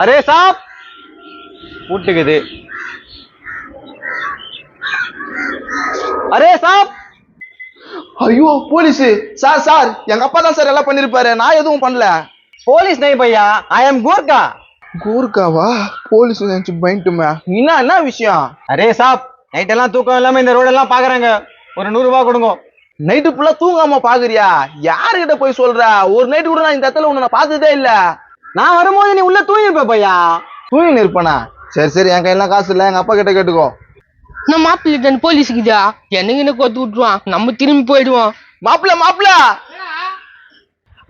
Array சாப் கூட்டுக்குது. Array சாப். ஐயோ போலீஸ் சார் சார் எங்க அப்பா தான் சார் எல்லாம் பண்ணிருப்பாரு, நான் எதுவும் பண்ணல. போலீஸ் நை பையா, ஐ எம் கூர்க்கா. கூர்க்காவா? போலீஸ் நினைச்சு பயந்துட்டுமே. என்ன விஷயம்? அரே சாப், நைட் எல்லாம் தூக்கம் இல்லாம இந்த ரோடு எல்லாம் பாக்குறாங்க, ஒரு 100 ரூபாய் கொடுங்க. நைட்டு ஃபுல்லா தூங்காம பாக்குறியா? யாருகிட்ட போய் சொல்ற? ஒரு நைட்டு கூட நான் இந்த இடத்துல உன்னை பார்த்ததே இல்ல. நான் வரும்போது நீ உள்ள தூங்கிருப்ப பையா. தூங்கி இருப்பனா? சரி சரி, என் கையெல்லாம் காசு இல்ல, எங்க அப்பா கிட்ட கேட்டுக்கோ. நான் மாப்பிள்ளை போலீஸுக்குதா என்ன கொத்து விட்டுருவான், நம்ம திரும்பி போயிடுவோம். மாப்பிள்ள மாப்பிள்ள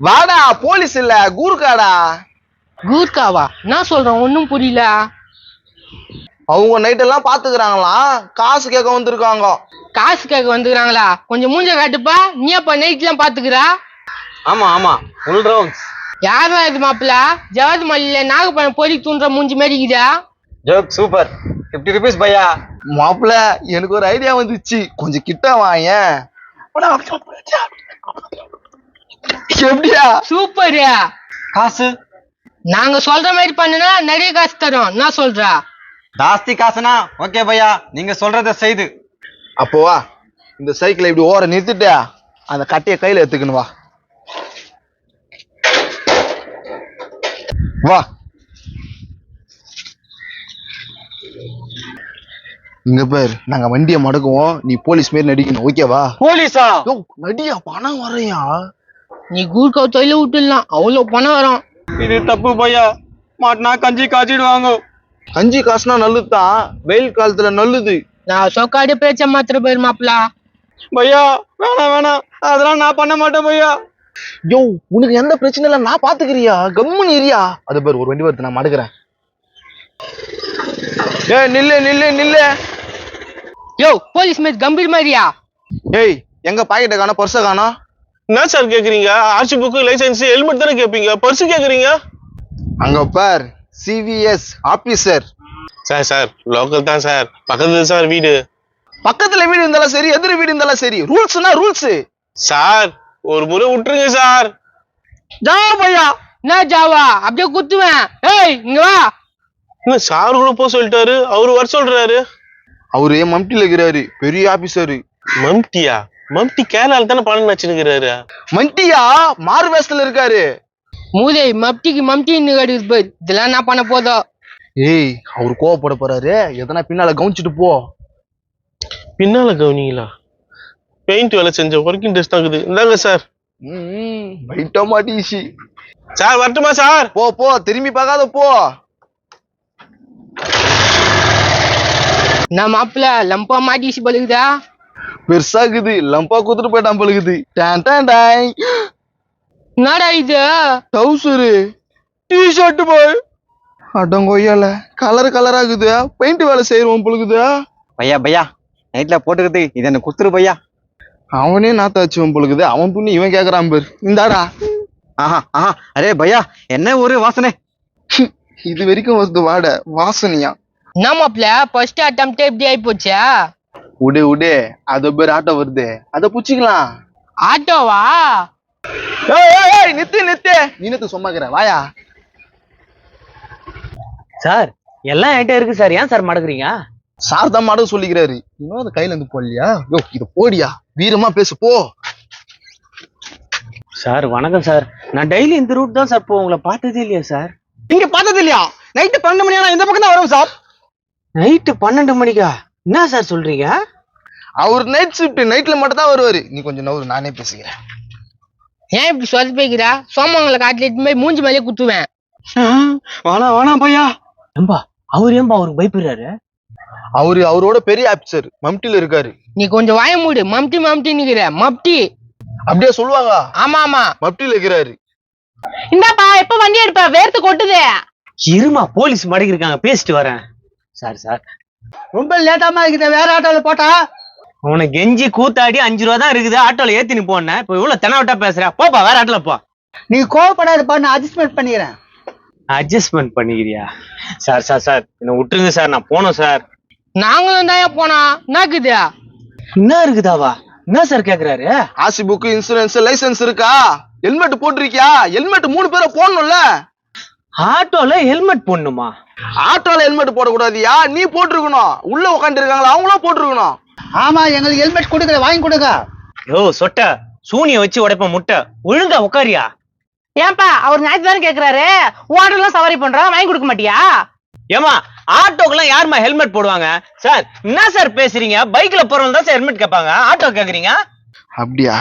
வாடா, போலீஸ் இல்ல கூர்க்காடா. கூர்க்காவா? நான் சொல்றேன், ஒன்னும் புரியல. அவங்க நைட் எல்லாம் பாத்துக்கிறாங்களாம், காசு கேட்க வந்திருக்காங்க. காசு கேட்க வந்துக்கிறாங்களா? கொஞ்சம் மூஞ்ச காட்டுப்பா. நீ அப்ப நைட் எல்லாம் பாத்துக்கிறா? ஆமா ஆமா, ஃபுல் ரவுண்ட்ஸ். யாரா இது மாப்பிள்ள? ஜவாது மல்லியில நாகப்பழம் பொறி தூண்டுற மூஞ்சி மாரிக்குதா? Joke super. 50 rupees பையா. மாப்பிள்ள எனக்கு ஒரு ஐடியா வந்துச்சு, கொஞ்சம் கிட்ட வாங்க. எப்படியா? சூப்பர். காசு நாங்க சொல்ற மாதிரி பண்ணுனா நிறைய காசு தரோம். நான் சொல்றா ஜாஸ்தி காசுனா ஓகே பையா, நீங்க சொல்றத செய்து. அப்போ வா, இந்த சைக்கிளை இப்படி ஓர நிறுத்திட்டு அந்த கட்டைய கையில எடுத்துக்கணும். வா வா. இங்க பேர், நாங்க வண்டியை மடக்குவோம், நீ போலீஸ் மாரி நடிக்கணும், ஓகேவா? போலீஸா? நடியா, பணம் வரையா? நீ கூர்க்கா தொழில விட்டுலாம், அவ்வளவு பணம் வரும். இது தப்பு பையா, மாட்டினா கஞ்சி காய்ச்சிடுவாங்க. கஞ்சி காசுனா நல்லதுதான், வெயில் காலத்துல நல்லது. நான் சொக்காடு பேச்ச மாத்திர பேர் மாப்பிளா. பையா வேணாம் வேணாம், அதெல்லாம் நான் பண்ண மாட்டேன் பையா. யோ, உனக்கு எந்த பிரச்சனை இல்ல, நான் பாத்துக்கிறியா, கம்முன்னு ஏரியா. அது பேர் ஒரு வண்டி வருது, நான் மடக்குறேன். ஏ நில்லு நில்லு நில்லு. யோ, போலீஸ் மாதிரி கம்பீர் மாதிரியா? ஏய், எங்க பாக்கெட்டை காணோம், பர்ஸை காணோம். என்ன சார் கேக்குறீங்க? ஆர்சி புக்கு, லைசன்ஸ், ஹெல்மெட் தானே கேட்பீங்க, பர்ஸ் கேக்குறீங்க? அங்க பார், CVS officer. Sir sir local தான் சார், பக்கத்துல சார் வீடு. பக்கத்துல வீடு இருந்தாலும் சரி, எதிர வீடு இருந்தாலும் சரி, ரூல்ஸ்னா ரூல்ஸ். சார் ஒரு முறை விட்டுருங்க சார். ஜாவா பையா. என்ன ஜாவா? அப்படியே குத்துவேன். ஏய் இங்க வா. என்ன சார் கூட போக சொல்லிட்டாரு, அவரு வர சொல்றாரு. அவரு மம்டில இருக்கிறாரு, பெரிய ஆபீசரு. மம்டியா? மம்டி கேரளால தானே பணம் வச்சுருக்கிறாரு. மம்டியா மாறு வேஷத்துல இருக்காரு. மூதே மப்டிக்கு மம்டின்னு கடுக்குது போய், இதெல்லாம் என்ன பண்ண போதும்? ஏய், அவரு கோவப்பட போறாரு, எதனா பின்னால கவனிச்சுட்டு போ. பின்னால கவனிங்களா? பெயிண்ட் வேலை செஞ்ச ஒர்க்கிங் ட்ரெஸ் தாக்குது, இந்தாங்க சார். பைட்டா மாட்டிச்சு. சார் வரட்டுமா சார்? போ போ, திரும்பி பார்க்காத போ. நான் மாப்பிள்ள லம்பா மாட்டிச்சு பழுகுதா? பெருசாக்குது, லம்பா குத்துட்டு போயிட்டான் பழுகுது. டான் டான் டாய். என்னடா இது? டவுசரு, டிஷர்ட் போய் அடங்கொய்யால கலர் கலராகுது, பெயிண்ட் வேலை செய்யறோம் பழுகுது. பையா பையா, நைட்ல போட்டுக்கிறது இது என்ன குத்துரு பையா. அவனே நாத்தாச்சுவன் பழுகுது, அவன் துணி இவன் கேக்குறான் பேர். இந்தாடா. ஆஹா ஆஹா. அரே பையா, என்ன ஒரு வாசனை. இது வரைக்கும் வந்து வாட வாசனையா? என்ன மாப்பிள்ள ஃபர்ஸ்ட் அட்டெம்ப்ட் இப்படி ஆயி போச்சா? உடு உடு, அது பேர் ஆட்டோ வருது, அத புடிச்சுக்கலாம். ஆட்டோவா? ஏய் நித்து நித்து, நீனத்து சும்மாக்குற வாயா. சார் எல்லாம் என்கிட்ட இருக்கு சார், ஏன் சார் மடக்குறீங்க? சார் தான் மாட சொல்லிக்கிறாரு, இன்னும் அது கையில இருந்து போடலையா? யோ இத போடியா, வீரமா பேசு போ. சார் வணக்கம் சார், நான் டெய்லி இந்த ரூட் தான் சார் உங்களை பார்த்ததே இல்லையா சார்? இங்க பார்த்தது இல்லையா? நைட்டு 12 மணி ஆனா இந்த பக்கம் தான் வரும் சார். நைட்டு 12 மணிக்கா? என்ன சார் சொல்றீங்க? அவர் நைட் ஷிஃப்ட், நைட்ல மட்டும் தான் வருவாரு. நீ கொஞ்சம் நவரு, நானே பேசிக்கிறேன். ஏன் இப்படி சொல்லி போய்க்கிறா? சோமங்களை காட்டிட்டு போய் மூஞ்சி மேலே குத்துவேன். வேணாம் வேணாம் பையா. ஏம்பா அவர் ஏம்பா அவருக்கு பயப்படுறாரு? அவரோட பெரிய ஆபீசர் மம்டில இருக்காரு. நீ கொஞ்சம் வாய மூடு. மம்டி மம்டி நிக்கிற மப்டி அப்படியே சொல்லுவாங்க. ஆமா ஆமா, மப்டில இருக்கிறாரு. இந்தாப்பா எப்ப வண்டி எடுப்ப, வேர்த்து கொட்டுதே. இருமா, போலீஸ் மடக்கிருக்காங்க, பேசிட்டு வரேன். சார் சார் ரொம்ப லேட்டாமா இருக்குது, வேற ஆட்டோல போட்டா. உனக்கு கெஞ்சி கூத்தாடி 5 ரூபா தான் இருக்குது, ஆட்டோல ஏத்தி நீ போனேன், இப்ப இவ்வளவு தெனாவட்டா பேசுற, போப்பா வேற ஆட்டோல போ. நீ கோவப்படாதப்பா, நான் அட்ஜஸ்ட்மெண்ட் பண்ணிக்கிறேன். அட்ஜஸ்ட்மெண்ட் பண்ணிக்கிறியா? சார் சார் சார் என்ன விட்டுருங்க சார், நான் போனோம் சார். நாங்களும் தான் போனா நாக்குது. என்ன இருக்குதாவா? என்ன சார் கேக்குறாரு? ஆர்சி புக், இன்சூரன்ஸ், லைசன்ஸ் இருக்கா? ஹெல்மெட் போட்டிருக்கியா? ஹெல்மெட் 3 பேரை போடணும்ல. ஆட்டோல ஹெல்மெட் போடணுமா? ஆட்டோல ஹெல்மெட் போடக்கூடாதியா, நீ போட்டிருக்கணும். உள்ள உட்காந்து இருக்காங்களா அவங்களும் போட்டிருக்கணும். ஆமா, எங்களுக்கு ஹெல்மெட் கொடுக்கல, வாங்கி கொடுங்க. யோ சொட்ட, சூனிய வச்சு உடைப்ப முட்டை, ஒழுங்கா உட்காரியா. ஏன்பா அவர் ஞாயிற்று தானே கேக்குறாரு, ஓட்டெல்லாம் சவாரி பண்றோம், வாங்கி கொடுக்க மாட்டியா? ஏமா ஆட்டோக்கெல்லாம் யாருமா ஹெல்மெட் போடுவாங்க? சார் என்ன சார் பேசுறீங்க? பைக்ல போறவங்க தான் சார் ஹெல்மெட் கேட்பாங்க, ஆட்டோ கேக்குறீங்க? அப்படியா?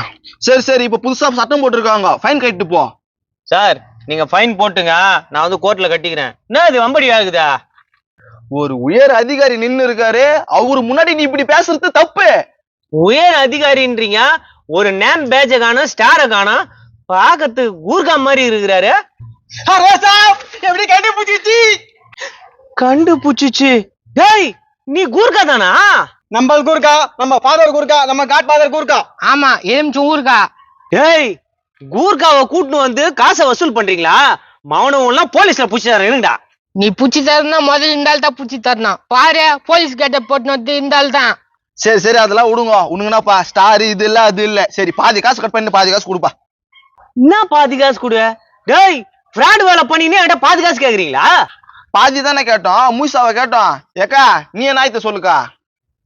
சரி சரி, இப்ப புதுசா சட்டம் போட்டிருக்காங்க, ஃபைன் கட்டிட்டு போ. சார் நீங்க ஃபைன் போட்டுங்க, நான் வந்து கோர்ட்ல கட்டிக்கிறேன். என்ன இது வம்படி ஆகுதா? ஒரு உயர் அதிகாரி நின்னு இருக்காரு, அவரு முன்னாடி நீ இப்படி பேசுறது தப்பு. உயர் அதிகாரின்றீங்க, ஒரு நேம் பேஜ காணும், ஸ்டார காணும், பாக்கத்துக்கு கூர்கா மாதிரி இருக்கிறாரு. எப்படி கண்டுபிடிச்சிச்சு. டேய் நீ கூர்கா தானா? நம்ம கூர்க்கா, நம்ம ஃபாதர் கூர்க்கா, நம்ம காட் ஃபாதர் கூர்க்கா. ஆமா, எலுமிச்சம் ஊருக்கா. டேய் கூர்காவை கூட்டின்னு வந்து காசை வசூல் பண்றீங்களா? மௌனம் எல்லாம் போலீஸ்ல புடிச்சு தரேன்டா. நீ புடிச்சு தரணும், முதல்ல இருந்தால் தான் புடிச்சு தரணும். பாரு, போலீஸ் கேட்ட போட்டு வந்து இருந்தால் தான். சரி சரி, அதெல்லாம் விடுங்க. உனக்குனாப்பா ஸ்டார் இது இல்ல அது இல்ல. சரி, பாதி காசு கட் பண்ணி பாதி காசு கொடுப்பா. என்ன பாதி காசு கொடு? டேய் ஃப்ராட் வேலை பண்ணினே என்கிட்ட பாதி காசு கேக்குறீங்களா? பாதி தானே கேட்டோம், மூசாவை கேட்டோம். ஏக்கா நீ நாயத்தை சொல்லுக்கா.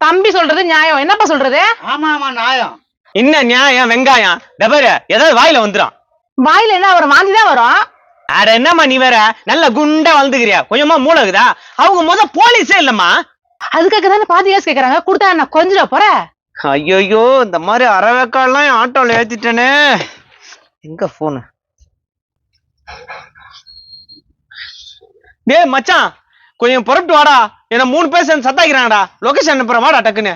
தம்பி சொல்றது நியாயம், என்னப்பா சொல்றது? ஆமா ஆமா, நியாயம். என்ன நியாயம்? வெங்காயம் டபரு ஏதாவது வாயில வந்துடும். வாயில என்ன வரும்? வாந்திதான் வரும். அட என்னம்மா நீ வேற, நல்ல குண்டா வளர்ந்துக்கிறியா, கொஞ்சமா மூளைக்குதா? அவங்க போலீஸே இல்லம்மா. அதுக்காக தானே பாதி காசு கேக்குறாங்க, கொடுத்தா நான் கொஞ்சம் போற. ஐயோ இந்த மாதிரி அறவேக்கால்லாம் என் ஆட்டோல ஏத்திட்டேனே. எங்க போனு? டேய் மச்சான், கொஞ்சம் புறப்பட்டு வாடா, என்ன 3 பேர் சேர்ந்து சத்தாக்கிறாங்கடா. லொகேஷன் அனுப்புறேன், வாடா டக்குன்னு.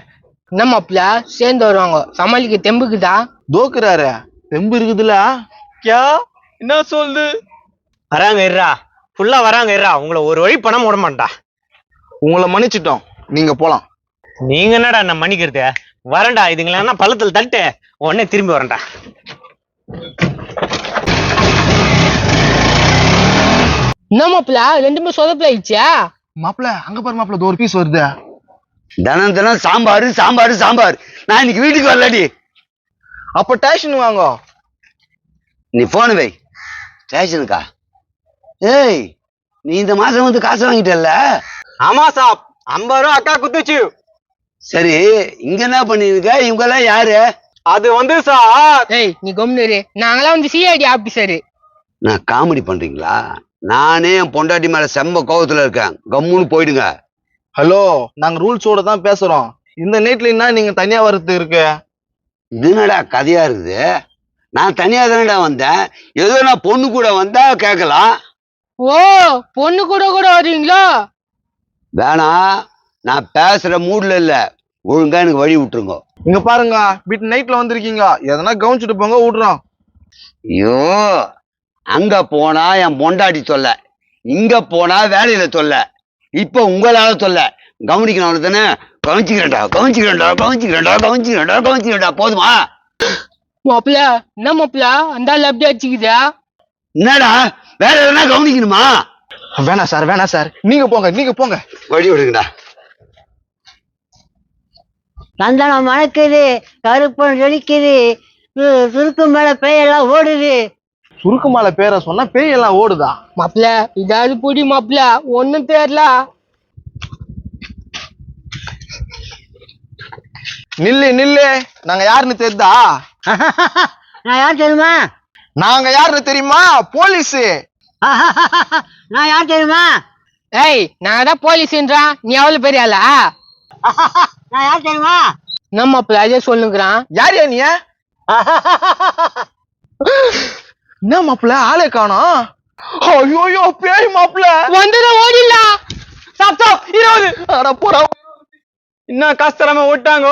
என்ன மாப்பிள்ள, சேர்ந்து வருவாங்க, சமாளிக்க தெம்புக்குதா? தோக்குறாரு, தெம்பு இருக்குதுல. கியா என்ன சொல்லுது? வராங்க இருறா, ஃபுல்லா வராங்க இருறா, உங்களை ஒரு வழி பணம் விட மாட்டா. உங்களை மன்னிச்சிட்டோம், நீங்க போலாம். நீங்க என்னடா நான் மன்னிக்கிறது? வரேன்டா, இதுங்களா பள்ளத்துல தட்டு, உடனே திரும்பி வரேன்டா. என்ன மாப்பிள்ள, ரெண்டுமே சொதப்பல ஆயிடுச்சா? மாப்பிள்ள அங்க பாரு மாப்பிள்ள, ஒரு பீஸ் வருது. தினம் தினம் சாம்பாரு சாம்பாரு சாம்பார். நான் இன்னைக்கு வீட்டுக்கு வரலடி. அப்ப டேஷன் வாங்க. நீ போன் வை. ஸ்டேஷனுக்கா? ஏய், நீ இந்த மாசம் வந்து காசு வாங்கிட்டல்ல? ஆமா சாப், 50 ரூபா அக்கா குத்துச்சு. சரி, இங்க என்ன பண்ணிருக்க? இவங்க எல்லாம் யாரு? அது வந்து சார், ஏய் நீ கம்னு, நாங்களாம் வந்து சிஐடி ஆபீசரு. நான் காமெடி பண்றீங்களா? நானே என் பொண்டாட்டி மேல செம்ம கோவத்துல இருக்கேன், கம்முன்னு போயிடுங்க. ஹலோ, நாங்க ரூல்ஸோட தான் பேசுறோம். இந்த நைட்ல என்ன நீங்க தனியா வர்றது இருக்கு? இது என்னடா கதையா இருக்குது? நான் தனியா தானடா வந்தேன், ஏதோ நான் பொண்ணு கூட வந்தா கேட்கலாம். ஓ, பொண்ணு கூட கூட வருவீங்களோ? வேணாம், நான் பேசுற மூட்ல இல்ல, ஒழுங்கா எனக்கு வழி விட்டுருங்க. இங்க பாருங்க, வீட்டு நைட்ல வந்திருக்கீங்க, எதனா கவனிச்சுட்டு போங்க, விடுறோம். ஐயோ, அங்க போனா என் பொண்டாட்டி தொல்லை, இங்க போனா வேலையில தொல்லை, இப்ப உங்களால தொல்லை. கவனிக்கணும் அவனு தானே? கவனிச்சுக்கிறேன்டா கவனிச்சுக்கிறேன்டா கவனிச்சுக்கிறேன்டா கவனிச்சுக்கிறேன்டா கவனிச்சுக்கிறேன்டா. போதுமா? மாப்பிள்ள, என்ன மாப்பிள்ள அந்த ஆள் அப்படி அடிச்சுக்குதா? என்னடா வேற எதனா கவனிக்கணுமா? வேணாம் சார், வேணாம் சார், நீங்க போங்க, நீங்க போங்க. வழி விடுங்கடா. சந்தனம் மணக்குது, கருப்பன் ஜொலிக்குது, சுருக்கு மேல பேயெல்லாம் ஓடுது. சுருக்கு மாலை பேரை சொன்னா பேய் எல்லாம் ஓடுதா? மாப்பிள்ள இதாவது பொடி மாப்பிள்ள, ஒண்ணும் தெரியல. நில்லு நில்லு, நாங்க யாருன்னு தெரியுதா? நான் யார் தெரியுமா? நாங்க யாருன்னு தெரியுமா? போலீஸ். நான் யார் தெரியுமா? ஏய், நாங்க தான் போலீஸ்ன்றா, நீ எவ்வளவு பெரிய ஆளா? நான் யார் தெரியுமா? என்ன மாப்பிள்ள அதே சொல்லுங்கிறான். யார் நீ? என்ன மாப்பிள்ள ஆளே காணோம்? ஐயோ, பேய் மாப்பிள்ள. வந்துடும், ஓடிடலாம். சாப் சாப் 20. அட போடா. என்ன காசு தராம ஓட்டாங்க.